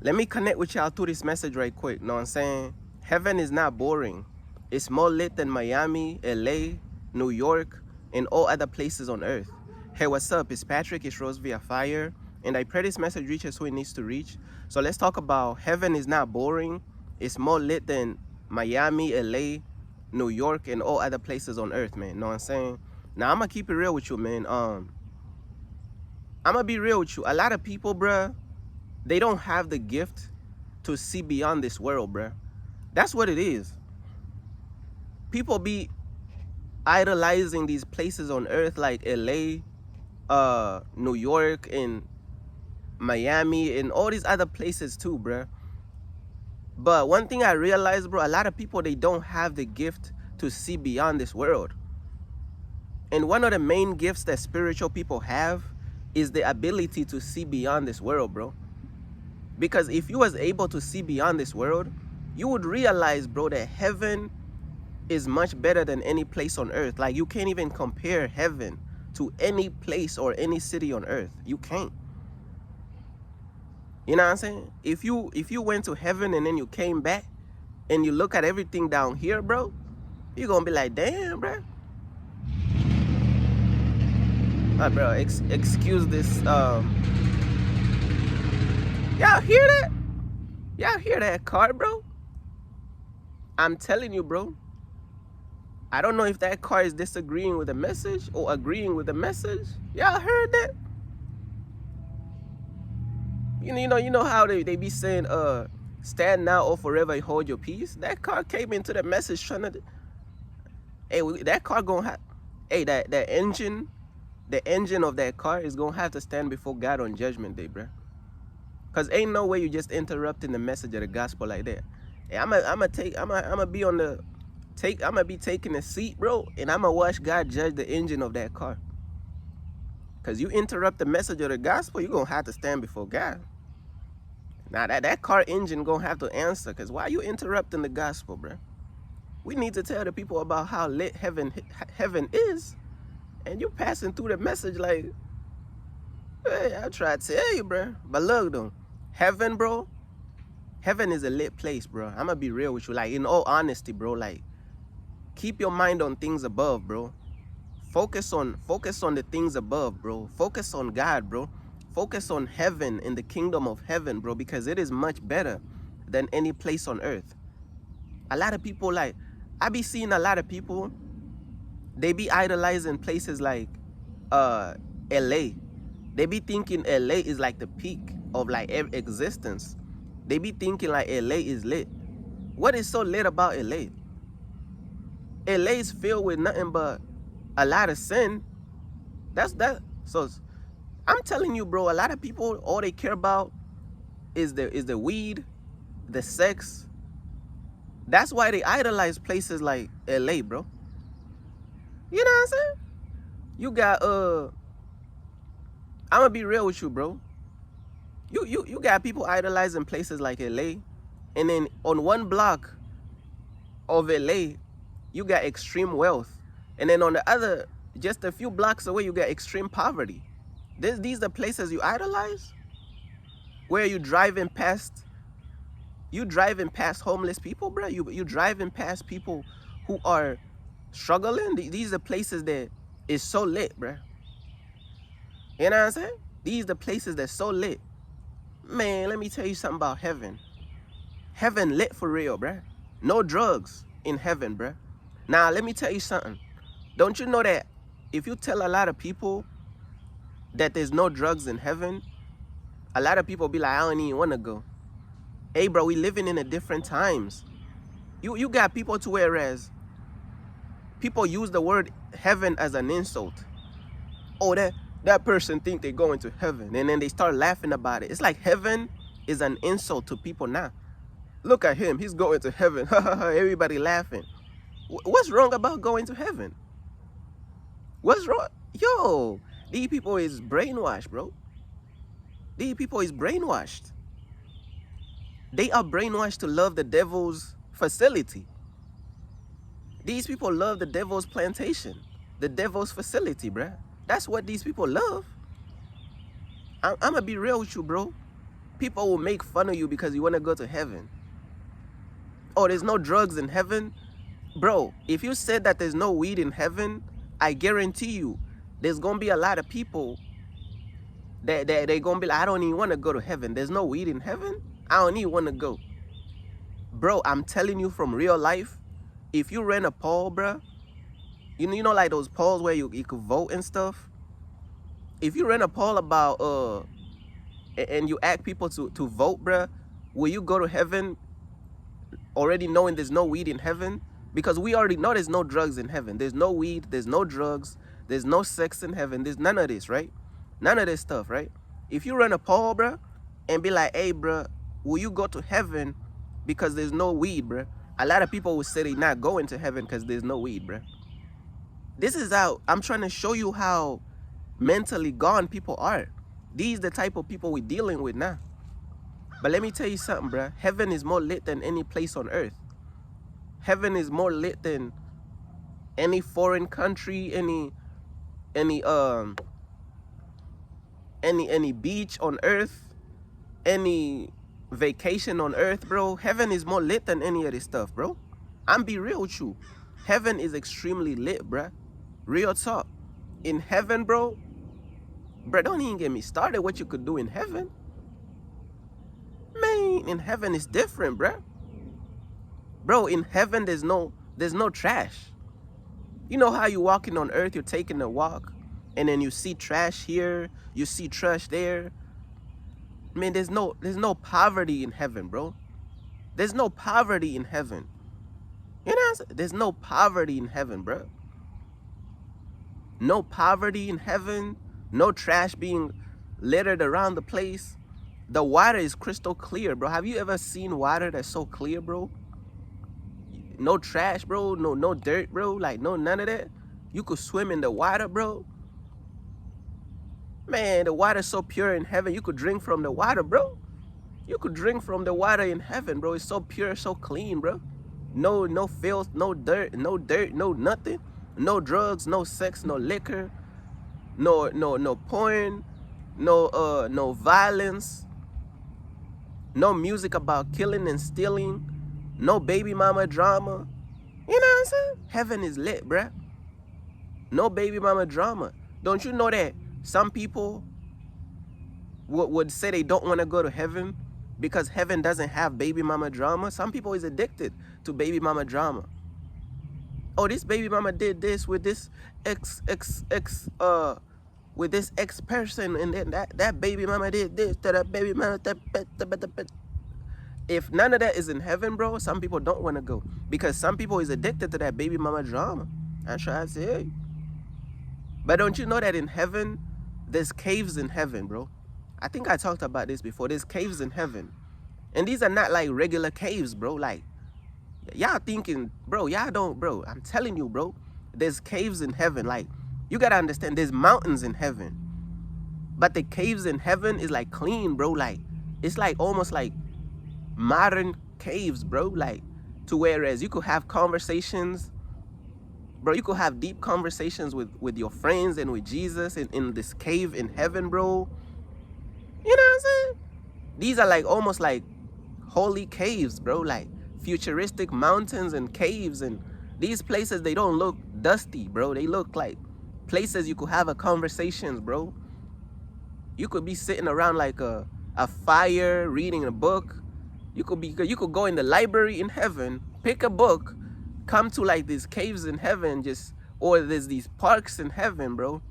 Let me connect with y'all through this message right quick. Know what I'm saying? Heaven is not boring. It's more lit than Miami, LA, New York, and all other places on earth. Hey, what's up? It's Patrick. It's Rose via Fire. And I pray this message reaches who it needs to reach. So let's talk about heaven is not boring. It's more lit than Miami, LA, New York, and all other places on earth, man. Know what I'm saying? Now, I'm going to keep it real with you, man. I'm going to be real with you. A lot of people, bruh, they don't have the gift to see beyond this world, bruh. That's what it is. People be idolizing these places on earth like LA, New York, and Miami, and all these other places too, bruh. But one thing I realized, bro, a lot of people, they don't have the gift to see beyond this world. And one of the main gifts that spiritual people have is the ability to see beyond this world, bro. Because if you was able to see beyond this world, you would realize, bro, that heaven is much better than any place on earth. Like, you can't even compare heaven to any place or any city on earth. You can't. You know what I'm saying? If you went to heaven and then you came back and you look at everything down here, bro, you're gonna be like, damn, bro. Bro, excuse this. Y'all hear that? Y'all hear that car, bro? I'm telling you, bro. I don't know if that car is disagreeing with the message or agreeing with the message. Y'all heard that? You know how they be saying, stand now or forever hold your peace? That car came into the message trying to, hey, that car gonna have, hey, that engine, the engine of that car is gonna have to stand before God on judgment day, bro. Cause ain't no way you just interrupting the message of the gospel like that. Hey, I'm gonna be taking the seat, bro, and I'm gonna watch God judge the engine of that car. Cause you interrupt the message of the gospel, you're gonna have to stand before God. Now that car engine gonna have to answer. Cause why you interrupting the gospel, bro? We need to tell the people about how lit heaven is, and you passing through the message like, hey, I try to tell you, bro. But look though, heaven, bro, heaven is a lit place, bro. I'm gonna be real with you. Like, in all honesty, bro, like, keep your mind on things above, bro. Focus on the things above, bro. Focus on God, bro. Focus on heaven and the kingdom of heaven, bro, because it is much better than any place on earth. A lot of people, like, I be seeing a lot of people, they be idolizing places like LA. They be thinking LA is like the peak of like existence. They be thinking like LA is lit. What is so lit about LA? LA is filled with nothing but a lot of sin. That's that. So I'm telling you, bro, a lot of people, all they care about is the weed, the sex. That's why they idolize places like LA, bro. You know what I'm saying? You got I'm gonna be real with you, bro. You got people idolizing places like LA, and then on one block of LA, you got extreme wealth, and then on the other, just a few blocks away, you got extreme poverty. These are places you idolize, where you driving past homeless people, bro. You driving past people who are struggling. These are places that is so lit, bro. You know what I'm saying? These are the places that's so lit. Man, let me tell you something about heaven. Heaven lit for real, bro. No drugs in heaven, bro. Now, let me tell you something. Don't you know that if you tell a lot of people that there's no drugs in heaven, a lot of people be like, I don't even want to go. Hey, bro, we living in a different times. You got people to whereas people use the word heaven as an insult. Oh, that person think they're going to heaven, and then they start laughing about it. It's like heaven is an insult to people now. Look at him, he's going to heaven. Everybody laughing. What's wrong about going to heaven? What's wrong? Yo, these people is brainwashed, bro. These people is brainwashed. They are brainwashed to love the devil's facility. These people love the devil's plantation, the devil's facility, bruh. That's what these people love. I'm gonna be real with you, bro. People will make fun of you because you want to go to heaven. Oh, there's no drugs in heaven? Bro, if you said that there's no weed in heaven, I guarantee you there's going to be a lot of people that they're going to be like, I don't even want to go to heaven. There's no weed in heaven? I don't even want to go. Bro, I'm telling you from real life, if you rent a poll, bro, you know like those polls where you could vote and stuff? If you rent a poll about, and you ask people to vote, bro, will you go to heaven already knowing there's no weed in heaven? Because we already know there's no drugs in heaven. There's no weed, there's no drugs, there's no sex in heaven. There's none of this, right? None of this stuff, right? If you run a poll, bro, and be like, hey, bro, will you go to heaven because there's no weed, bro? A lot of people will say they're not going to heaven because there's no weed, bro. This is how I'm trying to show you how mentally gone people are. These the type of people we're dealing with now. But let me tell you something, bro. Heaven is more lit than any place on earth. Heaven is more lit than any foreign country, any beach on earth, any vacation on earth, bro. Heaven is more lit than any of this stuff, bro. I'm be real with you. Heaven is extremely lit, bro. Real talk. In heaven, bro, don't even get me started what you could do in heaven. Man, in heaven it's different, bro. Bro, in heaven there's no trash. You know how you walking on earth, you're taking a walk, and then you see trash here, you see trash there. Man, there's no poverty in heaven, bro. There's no poverty in heaven. You know what I'm saying? There's no poverty in heaven, bro. No poverty in heaven. No trash being littered around the place. The water is crystal clear, bro. Have you ever seen water that's so clear, bro? No trash, bro. No dirt, bro. Like, no, none of that. You could swim in the water, bro. Man, the water's so pure in heaven. You could drink from the water, bro. You could drink from the water in heaven, bro. It's so pure, so clean, bro. No filth, no dirt, no nothing. No drugs, no sex, no liquor. No porn. No violence. No music about killing and stealing. No baby mama drama. You know what I'm saying? Heaven is lit, bruh. No baby mama drama. Don't you know that some people would say they don't want to go to heaven because heaven doesn't have baby mama drama? Some people is addicted to baby mama drama. Oh, this baby mama did this with this with this ex person, and then that baby mama did this to that baby mama. If none of that is in heaven, bro, some people don't want to go because some people is addicted to that baby mama drama. I'm trying to say. But don't you know that in heaven, there's caves in heaven, bro? I think I talked about this before. There's caves in heaven. And these are not like regular caves, bro. Like, y'all thinking, bro, y'all don't, bro. I'm telling you, bro. There's caves in heaven. Like, you got to understand, there's mountains in heaven. But the caves in heaven is like clean, bro. Like, it's like almost like modern caves, bro. Like, to whereas you could have conversations, bro. You could have deep conversations with your friends and with Jesus in this cave in heaven, bro. You know what I'm saying? These are like almost like holy caves, bro. Like futuristic mountains and caves, and these places, they don't look dusty, bro. They look like places you could have a conversations, bro. You could be sitting around like a fire, reading a book. You could go in the library in heaven, pick a book, come to like these caves in heaven, or there's these parks in heaven, bro.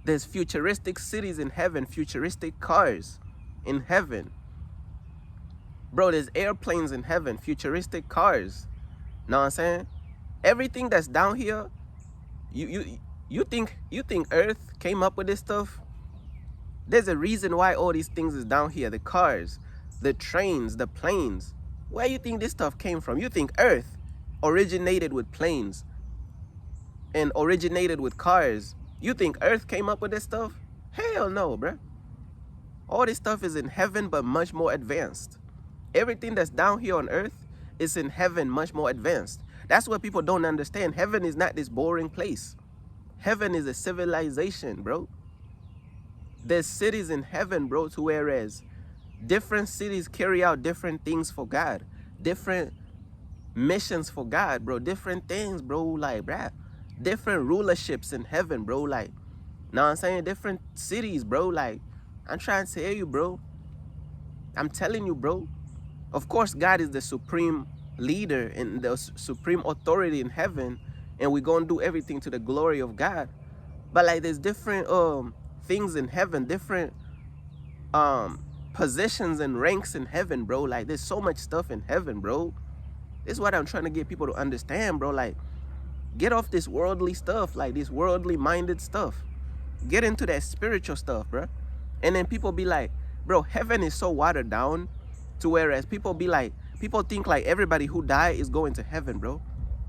There's futuristic cities in heaven, futuristic cars in heaven. Bro, there's airplanes in heaven, futuristic cars. Know what I'm saying? Everything that's down here, you think Earth came up with this stuff? There's a reason why all these things is down here. The cars, the trains, the planes. Where you think this stuff came from? You think Earth originated with planes and originated with cars? You think Earth came up with this stuff? Hell no, bruh. All this stuff is in heaven, but much more advanced. Everything that's down here on earth is in heaven, much more advanced. That's what people don't understand. Heaven is not this boring place. Heaven is a civilization, bro. There's cities in heaven, bro, to whereas Different cities carry out different things for God. Different missions for God, bro. Different things, bro. Like, bruh. Different rulerships in heaven, bro. Like, know what I'm saying? Different cities, bro. Like, I'm trying to tell you, bro. I'm telling you, bro. Of course, God is the supreme leader and the supreme authority in heaven, and we're gonna do everything to the glory of God. But like, there's different things in heaven, different positions and ranks in heaven, bro. Like, there's so much stuff in heaven, bro. This is what I'm trying to get people to understand, bro. Like, get off this worldly stuff, like this worldly minded stuff. Get into that spiritual stuff, bro. And then people be like, bro, heaven is so watered down to whereas people be like, people think like everybody who die is going to heaven, bro.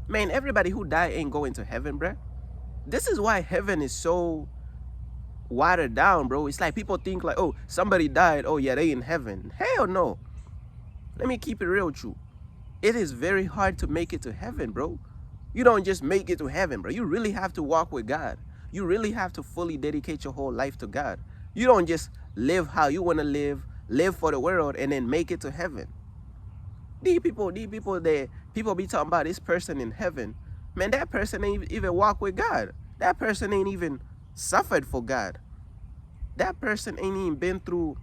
Man, everybody who die ain't going to heaven, bro. This is why heaven is so watered down, bro. It's like people think like, oh, somebody died, oh yeah, they in heaven. Hell no. Let me keep it real with you. It is very hard to make it to heaven, bro. You don't just make it to heaven, bro. You really have to walk with God. You really have to fully dedicate your whole life to God. You don't just live how you want to live for the world, and then make it to heaven. These people that people be talking about this person in heaven, man, that person ain't even walk with God. That person ain't even suffered for God. That person ain't even been through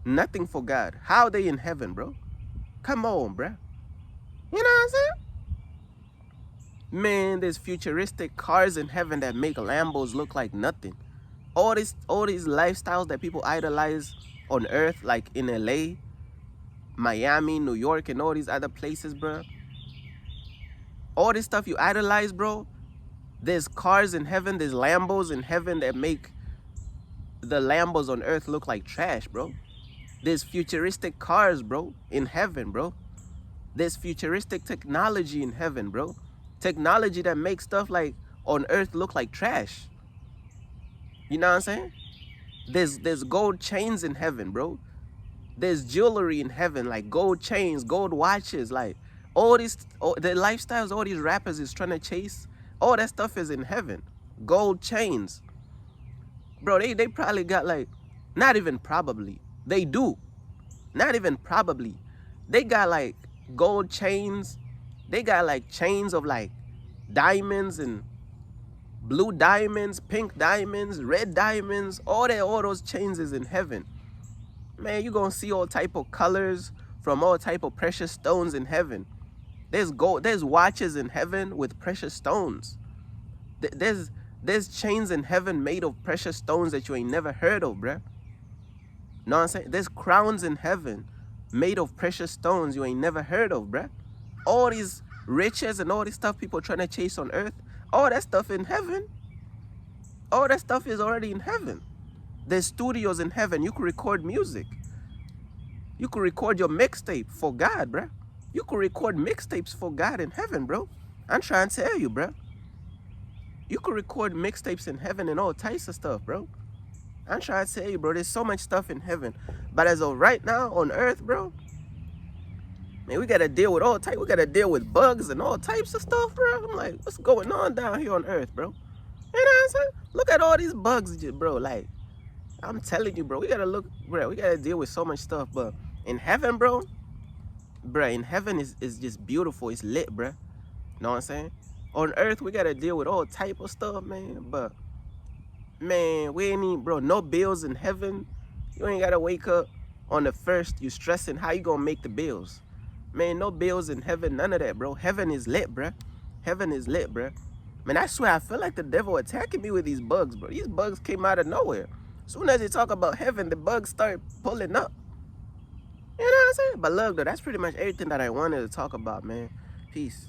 nothing for God. How they in heaven, bro? Come on, bro. You know what I'm saying? Man, there's futuristic cars in heaven that make Lambos look like nothing. All these lifestyles that people idolize on earth, like in LA, Miami, New York, and all these other places, bro. All this stuff you idolize, bro. There's cars in heaven, there's Lambos in heaven that make the Lambos on earth look like trash, bro. There's futuristic cars, bro, in heaven, bro. There's futuristic technology in heaven, bro. Technology that makes stuff like on earth look like trash. You know what I'm saying? There's gold chains in heaven, bro. There's jewelry in heaven, like gold chains, gold watches, like all the lifestyles all these rappers is trying to chase. All that stuff is in heaven. Gold chains. Bro, they probably got like, not even probably. They do. Not even probably. They got like gold chains. They got like chains of like diamonds and blue diamonds, pink diamonds, red diamonds. All those chains is in heaven. Man, you gonna see all type of colors from all type of precious stones in heaven. There's gold. There's watches in heaven with precious stones. There's chains in heaven made of precious stones that you ain't never heard of, bruh. Know what I'm saying? There's crowns in heaven made of precious stones you ain't never heard of, bruh. All these riches and all this stuff people trying to chase on earth, all that stuff in heaven. All that stuff is already in heaven. There's studios in heaven. You could record music. You could record your mixtape for God, bruh. You could record mixtapes for God in heaven, bro. I'm trying to tell you, bruh. You could record mixtapes in heaven and all types of stuff, bro. I'm trying to tell you, bro. There's so much stuff in heaven. But as of right now on earth, bro, man, we gotta deal with we gotta deal with bugs and all types of stuff, bro. I'm like, what's going on down here on earth, bro? You know what I'm saying? Look at all these bugs, bro. Like, I'm telling you, bro, we gotta deal with so much stuff. But in heaven, bro, in heaven is just beautiful. It's lit, bro. Know what I'm saying? On earth, we gotta deal with all type of stuff, man. But man, we ain't even, bro, no bills in heaven. You ain't gotta wake up on the first. You stressing how you gonna make the bills. Man, no bills in heaven, none of that, bro. Heaven is lit, bro. Heaven is lit, bro. Man, I swear, I feel like the devil attacking me with these bugs, bro. These bugs came out of nowhere. As soon as you talk about heaven, the bugs start pulling up. You know what I'm saying? But look, though, that's pretty much everything that I wanted to talk about, man. Peace.